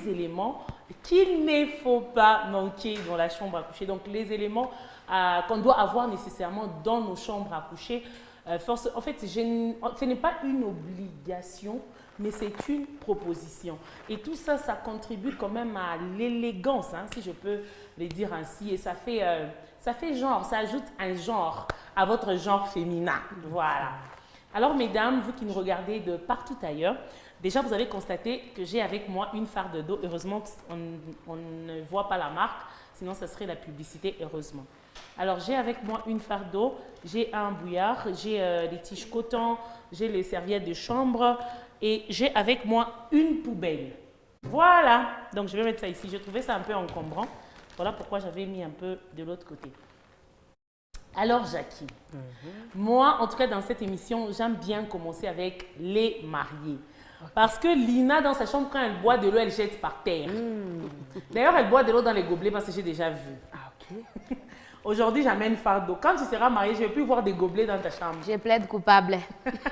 les éléments qu'il ne faut pas manquer dans la chambre à coucher. Donc, les éléments qu'on doit avoir nécessairement dans nos chambres à coucher. En fait, ce n'est pas une obligation, mais c'est une proposition. Et tout ça, ça contribue quand même à l'élégance, hein, si je peux le dire ainsi. Et ça fait genre, ça ajoute un genre à votre genre féminin. Voilà. Alors, mesdames, vous qui nous regardez de partout ailleurs, déjà, vous avez constaté que j'ai avec moi une farde d'eau. Heureusement qu'on ne voit pas la marque, sinon ça serait la publicité, heureusement. Alors, j'ai avec moi une farde d'eau, j'ai un bouillard, j'ai des tiges coton, j'ai les serviettes de chambre et j'ai avec moi une poubelle. Voilà, donc je vais mettre ça ici. Je trouvais ça un peu encombrant. Voilà pourquoi j'avais mis un peu de l'autre côté. Alors, Jackie, moi, en tout cas, dans cette émission, j'aime bien commencer avec les mariés. Parce que Lina, dans sa chambre, quand elle boit de l'eau, elle jette par terre. D'ailleurs, elle boit de l'eau dans les gobelets parce que j'ai déjà vu. Ah, ok. Aujourd'hui, j'amène fardeau. Quand tu seras mariée, je ne vais plus voir des gobelets dans ta chambre. Je plaide coupable.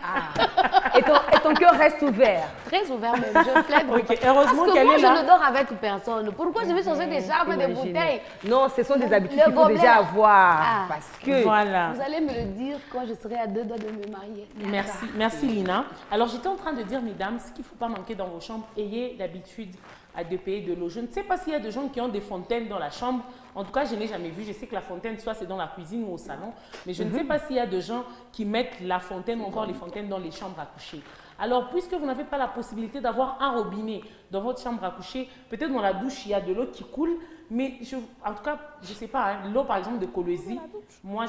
Ah. Et ton cœur reste ouvert. Très ouvert même, je plaide coupable. Ok, heureusement Parce que qu'elle moi, est là. je ne dors avec personne. Pourquoi je vais changer des chambres, des bouteilles? Non, ce sont des habitudes Le qu'il faut gobelet. déjà avoir. Ah. Parce que... Voilà. Vous allez me le dire quand je serai à 2 doigts de me marier. Merci Lina. Alors, j'étais en train de dire, mesdames, ce qu'il ne faut pas manquer dans vos chambres, ayez l'habitude de payer de l'eau. Je ne sais pas s'il y a des gens qui ont des fontaines dans la chambre. En tout cas, je n'ai jamais vu. Je sais que la fontaine, soit c'est dans la cuisine ou au salon. Mais je ne sais pas s'il y a des gens qui mettent la fontaine ou encore les fontaines dans les chambres à coucher. Alors, puisque vous n'avez pas la possibilité d'avoir un robinet dans votre chambre à coucher, peut-être dans la douche, il y a de l'eau qui coule. Mais en tout cas, je ne sais pas, hein, l'eau par exemple de Colosie, moi,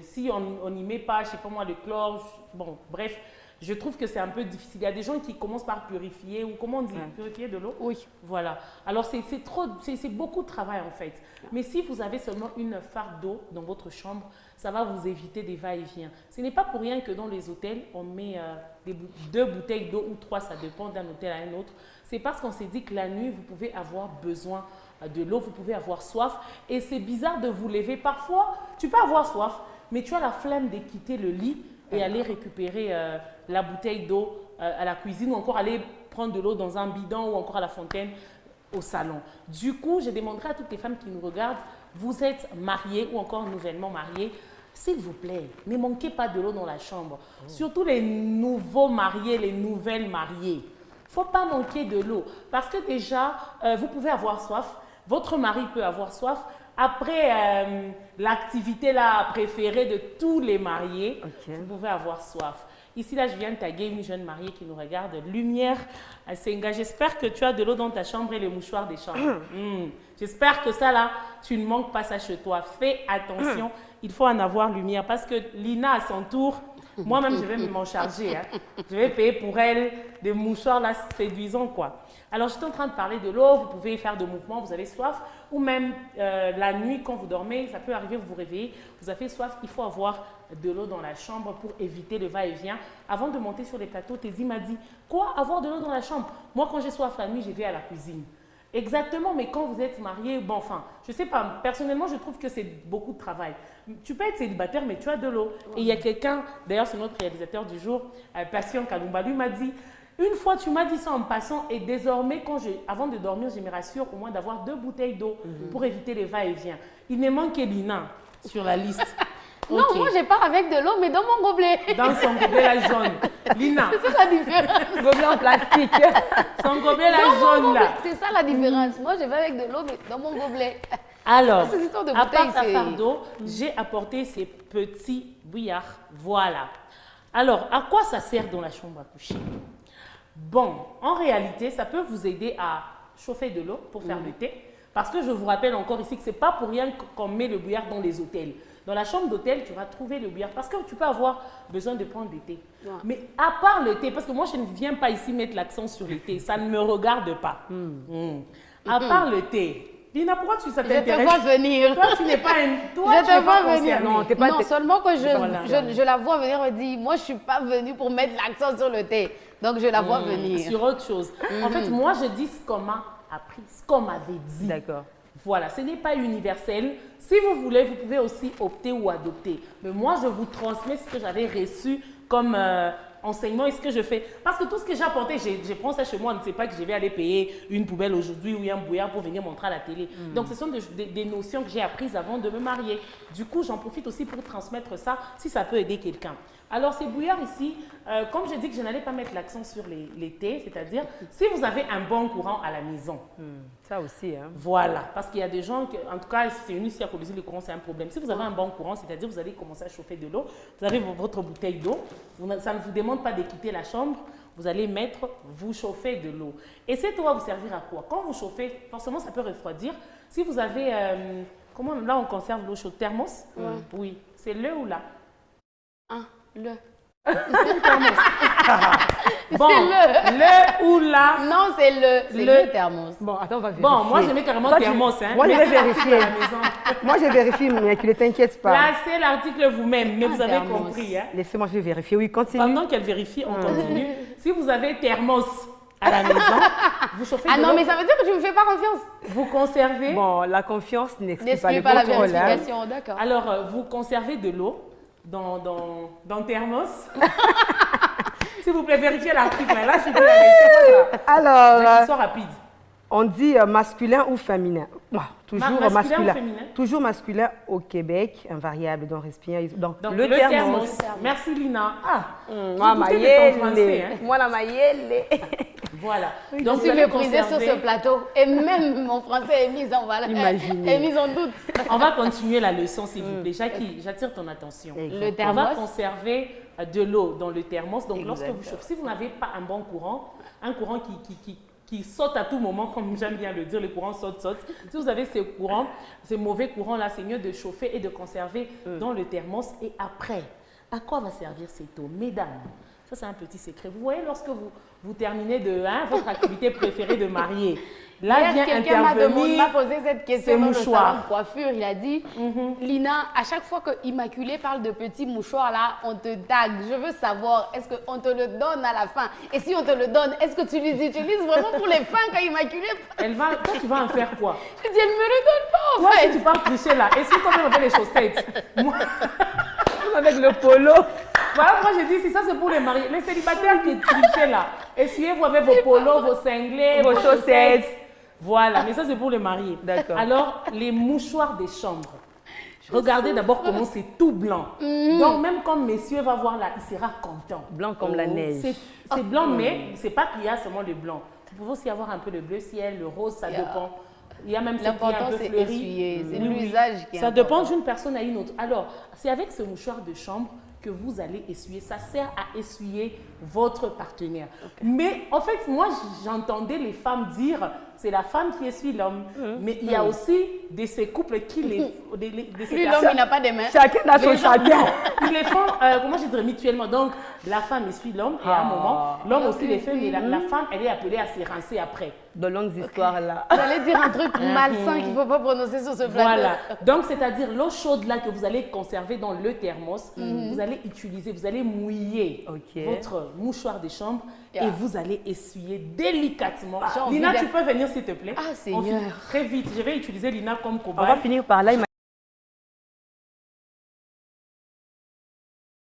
si on n'y met pas, je ne sais pas moi, le chlore, bon, bref, je trouve que c'est un peu difficile. Il y a des gens qui commencent par purifier, ou comment on dit, purifier de l'eau? Oui. Voilà. Alors, c'est beaucoup de travail en fait. Mais si vous avez seulement une farde d'eau dans votre chambre, ça va vous éviter des va-et-vient. Ce n'est pas pour rien que dans les hôtels, on met 2 bouteilles d'eau ou 3, ça dépend d'un hôtel à un autre. C'est parce qu'on s'est dit que la nuit, vous pouvez avoir besoin de l'eau, vous pouvez avoir soif. Et c'est bizarre de vous lever. Parfois, tu peux avoir soif, mais tu as la flemme de quitter le lit et aller récupérer la bouteille d'eau à la cuisine ou encore aller prendre de l'eau dans un bidon ou encore à la fontaine au salon. Du coup, je demanderai à toutes les femmes qui nous regardent, vous êtes mariées ou encore nouvellement mariées, s'il vous plaît, ne manquez pas de l'eau dans la chambre. Surtout les nouveaux mariés, les nouvelles mariées. Il ne faut pas manquer de l'eau parce que déjà, vous pouvez avoir soif, votre mari peut avoir soif. Après l'activité préférée de tous les mariés, vous pouvez avoir soif. Ici, là, je viens de taguer une jeune mariée qui nous regarde. Lumière, Senga, j'espère que tu as de l'eau dans ta chambre et les mouchoirs des chambres. J'espère que ça, là, tu ne manques pas ça chez toi. Fais attention, il faut en avoir lumière. Parce que Lina, à son tour, moi-même, je vais m'en charger. Hein. Je vais payer pour elle des mouchoirs, là, séduisants, quoi. Alors, j'étais en train de parler de l'eau. Vous pouvez faire de mouvements, vous avez soif. Ou même la nuit, quand vous dormez, ça peut arriver, vous vous réveillez, vous avez soif. Il faut avoir de l'eau dans la chambre pour éviter le va-et-vient. Avant de monter sur les plateaux, Tézi m'a dit, quoi, avoir de l'eau dans la chambre? Moi, quand j'ai soif la nuit, je vais à la cuisine. Exactement, mais quand vous êtes marié, bon, enfin, je sais pas, personnellement, je trouve que c'est beaucoup de travail. Tu peux être célibataire, mais tu as de l'eau. Et il y a quelqu'un, d'ailleurs, c'est notre réalisateur du jour, Patient Kalumba, lui m'a dit, une fois, tu m'as dit ça en passant, et désormais, avant de dormir, je me rassure au moins d'avoir 2 bouteilles d'eau pour éviter les va-et-vient. Il me manque Lina sur la liste. Non, moi, je pars avec de l'eau, mais dans mon gobelet. Dans son gobelet, la jaune. Lina. C'est ça la différence. Gobelet en plastique. Son gobelet, la jaune, là. C'est ça la différence. Moi, je vais avec de l'eau, mais dans mon gobelet. Alors, Ces histoires de à part bouteilles, ta c'est- farde d'eau, j'ai apporté ces petits bouillards. Voilà. Alors, à quoi ça sert dans la chambre à coucher? Bon, en réalité, ça peut vous aider à chauffer de l'eau pour faire le thé. Parce que je vous rappelle encore ici que ce n'est pas pour rien qu'on met le bouillard dans les hôtels. Dans la chambre d'hôtel, tu vas trouver le bouillard parce que tu peux avoir besoin de prendre du thé. Ouais. Mais à part le thé, parce que moi, je ne viens pas ici mettre l'accent sur le thé, ça ne me regarde pas. À part le thé, Lina, pourquoi ça Je te t'intéresse? vois venir. Toi, tu n'es pas un... Toi, Je tu te n'es vois pas venir. concerné. Non, t'es pas- Non, seulement que Voilà. je la vois venir et dire, moi, je ne suis pas venue pour mettre l'accent sur le thé. Donc, je la vois venir. Sur autre chose. En fait, moi, je dis ce qu'on m'a appris, ce qu'on m'avait dit. D'accord. Voilà, ce n'est pas universel. Si vous voulez, vous pouvez aussi opter ou adopter. Mais moi, je vous transmets ce que j'avais reçu comme enseignement, est-ce que je fais? Parce que tout ce que j'ai apporté, je prends ça chez moi, on ne sait pas que je vais aller payer une poubelle aujourd'hui ou un bouillard pour venir montrer à la télé. Donc, ce sont des notions que j'ai apprises avant de me marier. Du coup, j'en profite aussi pour transmettre ça, si ça peut aider quelqu'un. Alors, ces bouillards ici, comme je dis que je n'allais pas mettre l'accent sur les thés, c'est-à-dire si vous avez un bon courant à la maison. Ça aussi, hein. Voilà, parce qu'il y a des gens, en tout cas, c'est une ici à Colombie, le courant, c'est un problème. Si vous avez un bon courant, c'est-à-dire vous allez commencer à chauffer de l'eau, vous avez votre bouteille d'eau, ça ne vous demande pas de quitter la chambre, vous allez vous chauffer de l'eau. Et cette eau va vous servir à quoi? Quand vous chauffez, forcément, ça peut refroidir. Si vous avez, comment là on conserve l'eau chaude? Thermos? Oui, c'est le ou là? Le. Bon, le ou là? Non, c'est le thermos. Bon, attends, on va vérifier. Bon, moi, je mets carrément thermos. Hein. Moi, je vais vérifier. À la maison. Moi, je vérifie, mais ne t'inquiète pas. Là, c'est l'article vous-même, mais vous avez thermos. compris. Hein. Laissez-moi, je vais vérifier. Oui, continue. Pendant qu'elle vérifie, on continue. Si vous avez thermos à la maison, vous chauffez de Ah non, l'eau, mais ça veut dire que tu ne me fais pas confiance. vous conservez. Bon, la confiance n'exclut pas N'exclut le pas la contrôle. Hein. vérification, d'accord. Alors, vous conservez de l'eau dans le thermos. S'il vous plaît, vérifiez l'article. Là, je suis plus à l'aise. C'est quoi ça? Alors, Soit rapide. on dit masculin ou féminin. Toujours Masculin masculin. ou féminin? Toujours masculin au Québec, invariable dans respire. Donc, Donc, le thermos. Merci, Lina. Ah, Moi, vous doutez de ton français, hein. Moi, la maillelle. Voilà. Je Donc, vous suis allez méprisée sur conserver. ce plateau et même mon français est mis en valeur, Imaginez. est mis en doute. On va continuer la leçon, s'il vous plaît. Jackie, j'attire ton attention. Le On thermos. va conserver de l'eau dans le thermos. Donc, lorsque Exactement. vous chauffez, si vous n'avez pas un bon courant, un courant qui saute à tout moment, comme j'aime bien le dire, le courant saute. Si vous avez ces mauvais courants-là, c'est mieux de chauffer et de conserver dans le thermos. Et après, à quoi va servir cette eau? Mesdames, ça c'est un petit secret. Vous voyez, lorsque vous terminez votre activité préférée de mariée, là Hier, vient quelqu'un m'a intervenir posé cette ces question dans le salon mouchoirs. de coiffure. Il a dit, Lina, à chaque fois que Immaculée parle de petits mouchoirs, là, on te tague. Je veux savoir, est-ce qu'on te le donne à la fin? Et si on te le donne, est-ce que tu les utilises vraiment pour les fins quand Immaculée parle? Toi, tu vas en faire quoi? Je dis, elle ne me redonne pas, en Toi, fait. si tu pars tricher là, et si toi-même on fait les chaussettes, moi, Avec le polo. voilà, moi je dis, si ça c'est pour les mariés, les célibataires qui trichent là, essuyez-vous avec vos polos, vos cinglés, Vos chaussettes. Voilà, mais ça c'est pour les mariés. D'accord. Alors, les mouchoirs des chambres. Regardez d'abord comment c'est tout blanc. Donc, même quand messieurs va voir là, il sera content. Blanc comme la neige. C'est blanc, mais c'est pas qu'il y a seulement le blanc. Vous pouvez aussi avoir un peu de bleu ciel, le rose, ça dépend. Il y a même ce qui est un L'important, peu c'est fleuri. essuyer. C'est Oui, oui. l'usage qui est Ça dépend important. d'une personne à une autre. Alors, c'est avec ce mouchoir de chambre que vous allez essuyer. Ça sert à essuyer votre partenaire. Mais en fait, moi, j'entendais les femmes dire, c'est la femme qui essuie l'homme. Mais il y a aussi de ces couples qui les... de ces Lui, l'homme, personnes- il n'a pas de mains. Chacun a son les gens, chacun. non, ils les font, comment je dirais, mutuellement. Donc, la femme essuie l'homme et à un moment, l'homme aussi les fait, mais la femme, elle est appelée à se rincer après. De longues histoires là. J'allais dire un truc malsain qu'il ne faut pas prononcer sur ce plateau. Voilà. Donc, c'est-à-dire l'eau chaude là que vous allez conserver dans le thermos, vous allez utiliser, vous allez mouiller Ok. votre mouchoir de chambre Yeah. et vous allez essuyer délicatement. J'ai envie Lina, d'être- tu peux venir s'il te plaît? Ah, On Seigneur. finit très vite. Je vais utiliser Lina comme On cobaye. va finir par là, Je vais